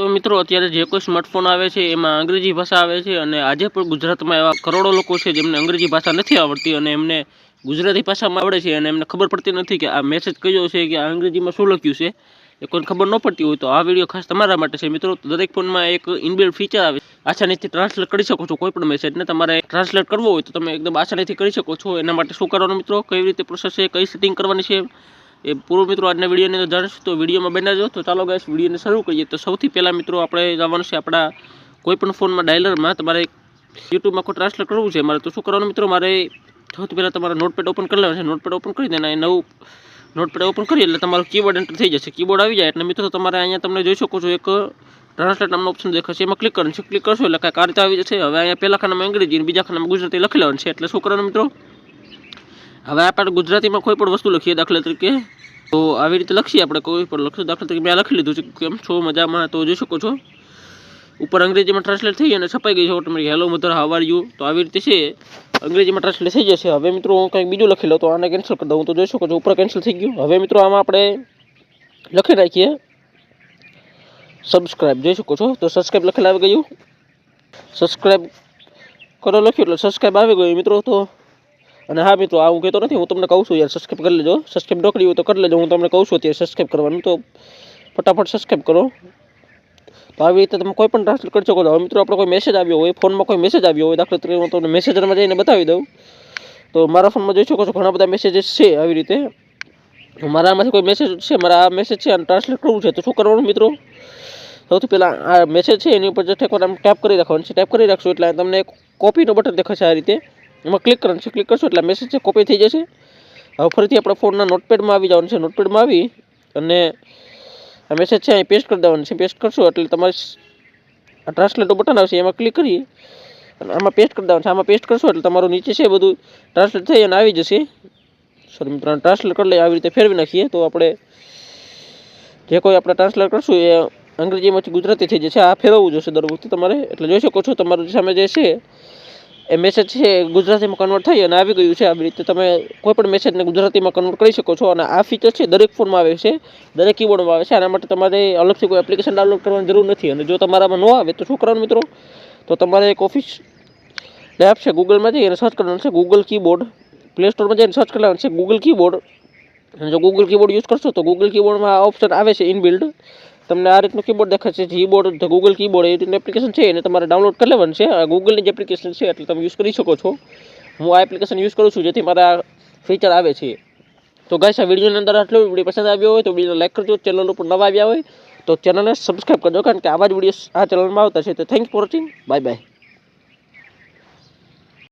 तो मित्रों अत्यारे जे कोई स्मार्टफोन आवे छे एमां अंग्रेजी भाषा आवे छे अने आजे पण गुजरातमां एवा करोड़ो लोको छे जेमने अंग्रेजी भाषा नथी आवडती अने एमने गुजराती भाषामां आवडे छे अने एमने खबर पड़ती नथी के आ मेसेज कयो छे के आ अंग्रेजीमां शुं लख्युं छे ए कोઈને खबर न पड़ती होय तो आ विडियो खास तमारा माटे छे मित्रों। दरेक फोनमां एक इनबिल्ट फीचर आवे आसानीथी ट्रांसलेट करी शको छो कोईपण मेसेजने तमारे ट्रांसलेट करवो होय तो तमे एकदम आसानीथी करी शको छो। एना माटे शुं करवानुं मित्रों, कई रीते प्रोसेस छे, कई सेटिंग करवानी छे ए पूरो मित्रों आजना विडियोनी अंदर जाणीशुं। तो विडियोमां बन्या रहो। तो चालो गाइस विडियोने शरू करीए। तो सौथी पहेला मित्रों आपणे जवानुं छे आपणा कोईपण फोनमां डायलरमां तमारे यूट्यूबमां कोई ट्रांसलेट करवुं छे मारे तो शुं करवानुं मित्रों, मारे सौथी पहेला तमारे नोटपेड ओपन करी लेवानुं छे। नोटपेड ओपन करी देने नवुं नोटपेड ओपन करी એટલે તમારું કીબોર્ડ એન્ટર થઈ જશે। કીબોર્ડ આવી જાય એટલે મિત્રો તમારે અહીંયા તમને જોઈ શકો છો એક ટ્રાન્સલેટ નામનો ઓપ્શન દેખાશે, એમાં ક્લિક કરવાનું છે। ક્લિક કરશો એટલે કાંઈક આ રીતે આવી જશે। હવે અહીંયા પહેલા ખાનામાં અંગ્રેજી અને બીજા ખાનામાં ગુજરાતી લખી લેવાનું છે। એટલે શું કરવાનું મિત્રો, હવે આપણે ગુજરાતીમાં કોઈ પણ વસ્તુ લખીએ, દાખલા તરીકે તો આવી રીતે લખીએ આપણે કોઈ પણ લખશું। દાખલા તરીકે મેં લખી લીધું છે કેમ છો મજામાં, તો જોઈ શકો છો ઉપર અંગ્રેજીમાં ટ્રાન્સલેટ થઈ અને છપાઈ ગઈ છે automatic, hello mother how are you. તો આવી રીતે છે અંગ્રેજીમાં ટ્રાન્સલેટ થઈ જશે। હવે મિત્રો હું કંઈક બીજું લખી લઉં તો આને કેન્સલ કરી દઉં, તો જોઈ શકો છો ઉપર કેન્સલ થઈ ગયું। હવે મિત્રો આમાં આપણે લખી નાખીએ સબસ્ક્રાઇબ, જોઈ શકો છો તો સબસ્ક્રાઇબ લખેલું આવી ગયું। સબસ્ક્રાઇબ કરો લખ્યું એટલે સબસ્ક્રાઇબ આવી ગયું મિત્રો। તો અને હા મિત્રો આ હું કહેતો નથી, હું તમને કહું છું યાર સબસ્ક્રાઇબ કરી લેજો। સબસ્ક્રાઇબ ન કરી હોય તો કરી લેજો, હું તમને કહું છું અત્યારે સબસ્ક્રાઇબ કરવાનું, તો ફટાફટ સબસ્ક્રાઇબ કરો। તો આવી રીતે તમે કોઈ પણ ટ્રાન્સલેટ કરી શકો છો। હવે મિત્રો આપણે કોઈ મેસેજ આવ્યો હોય, ફોનમાં કોઈ મેસેજ આવ્યો હોય, દાખલા તરીકે હું તમને મેસેજરમાં જઈને બતાવી દઉં તો મારા ફોનમાં જોઈ શકો છો ઘણા બધા મેસેજીસ છે। આવી રીતે મારામાંથી કોઈ મેસેજ છે, મારા આ મેસેજ છે અને ટ્રાન્સલેટ કરવું છે તો શું કરવાનું મિત્રો, સૌથી પહેલાં આ મેસેજ છે એની ઉપર just એકવાર આમ ટેપ કરી રાખવાનું છે। ટેપ કરી રાખશો એટલે તમને એક કોપીનું બટન દેખાશે આ રીતે, એમાં ક્લિક કરવાનું છે। ક્લિક કરશો એટલે મેસેજ છે કોપી થઈ જશે। હવે ફરીથી આપણા ફોનના નોટપેડમાં આવી જવાનું છે। નોટપેડમાં આવી અને આ મેસેજ છે અહીં પેસ્ટ કરી દેવાનું છે। પેસ્ટ કરશો એટલે તમારે આ ટ્રાન્સલેટનું બટન આવશે, એમાં ક્લિક કરી અને આમાં પેસ્ટ કરી દેવાનું છે। આમાં પેસ્ટ કરશો એટલે તમારું નીચે છે બધું ટ્રાન્સલેટ થઈ અને આવી જશે। સોરી મિત્રો ટ્રાન્સલેટ કરી લઈએ, આવી રીતે ફેરવી નાખીએ તો આપણે જે કોઈ આપણે ટ્રાન્સલેટ કરશું એ અંગ્રેજીમાંથી ગુજરાતી થઈ જશે। આ ફેરવવું જોશે દર વખતે તમારે। એટલે જોઈ શકો છો તમારું સામે જે છે એ મેસેજ છે ગુજરાતીમાં કન્વર્ટ થઈ અને આવી ગયું છે। આવી રીતે તમે કોઈ પણ મેસેજને ગુજરાતીમાં કન્વર્ટ કરી શકો છો અને આ ફીચર છે દરેક ફોનમાં આવે છે, દરેક કીબોર્ડમાં આવે છે। આના માટે તમારે અલગથી કોઈ એપ્લિકેશન ડાઉનલોડ કરવાની જરૂર નથી। અને જો તમારામાં ન આવે તો શું કરવાનું મિત્રો, તો તમારે એક ઓફિસ એપ છે ગૂગલમાં જઈ અને સર્ચ કરવાનું છે ગૂગલ કીબોર્ડ, પ્લે સ્ટોરમાં જઈને સર્ચ કરવાનું છે ગૂગલ કીબોર્ડ। અને જો ગૂગલ કીબોર્ડ યુઝ કરશો તો ગૂગલ કીબોર્ડમાં આ ઓપ્શન આવે છે ઇનબિલ્ડ, તમને આ રીતનું કીબોર્ડ દેખાશે જીબોર્ડ, ગૂગલ કીબોર્ડ એ રીતનું એપ્લિકેશન છે એને તમારે ડાઉનલોડ કરી લેવાનું છે। આ ગૂગલની જ એપ્લિકેશન છે એટલે તમે યુઝ કરી શકો છો। હું આ એપ્લિકેશન યુઝ કરું છું જેથી મારા ફીચર આવે છે। તો ગાઈસ આ વિડીયોની અંદર આટલું। વિડીયો પસંદ આવ્યો હોય તો વિડીયોને લાઈક કરજો, ચેનલ ઉપર નવા આવ્યા હોય તો ચેનલને સબસ્ક્રાઈબ કરજો, કારણ કે આવા જ વિડીયો આ ચેનલમાં આવતા છે। તો thanks for watching, bye bye.